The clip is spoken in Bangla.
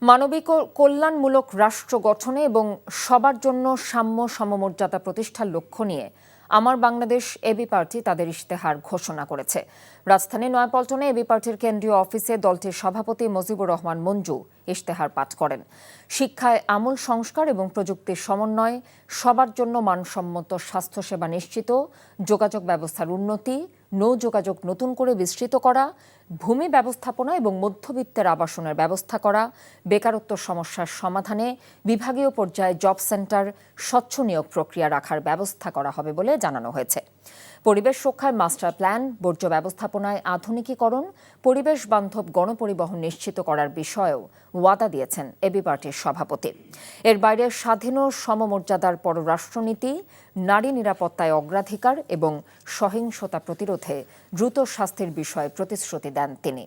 মানবিক ও কল্যাণমূলক রাষ্ট্র গঠনে এবং সবার জন্য সাম্য সমমর্যাদা প্রতিষ্ঠার লক্ষ্য নিয়ে আমার বাংলাদেশ এবি পার্টি তাদের ইশতেহার ঘোষণা করেছে। রাজধানী নয়াপল্টনে এবি পার্টির কেন্দ্রীয় অফিসে দলটির সভাপতি মুজিবুর রহমান মঞ্জু ইশতেহার পাঠ করেন। শিক্ষায় আমূল সংস্কার এবং প্রযুক্তির সমন্বয়, সবার জন্য মানসম্মত স্বাস্থ্যসেবা নিশ্চিত, যোগাযোগ ব্যবস্থার উন্নতি, নৌ যোগাযোগ নতুন করে বিস্তৃত করা, ভূমি ব্যবস্থাপনা এবং মধ্যবিত্তের আবাসনের ব্যবস্থা করা, বেকারত্ব সমস্যার সমাধানে বিভাগীয় পর্যায়ে জব সেন্টার, স্বচ্ছ নিয়োগ প্রক্রিয়া রাখার ব্যবস্থা করা হবে বলে জানানো হয়েছে। পরিবেশ রক্ষায় মাস্টার প্ল্যান, বর্জ্য ব্যবস্থাপনায় আধুনিকীকরণ, পরিবেশ বান্ধব গণপরিবহন নিশ্চিত করার বিষয়েও ওয়াদা দিয়েছেন এবি পার্টির সভাপতি। এর বাইরে স্বাধীন ও সমমর্যাদার পররাষ্ট্রনীতি, নারী নিরাপত্তায় অগ্রাধিকার এবং সহিংসতা প্রতিরোধে দ্রুত শাস্তির বিষয়ে প্রতিশ্রুতি দেন তিনি।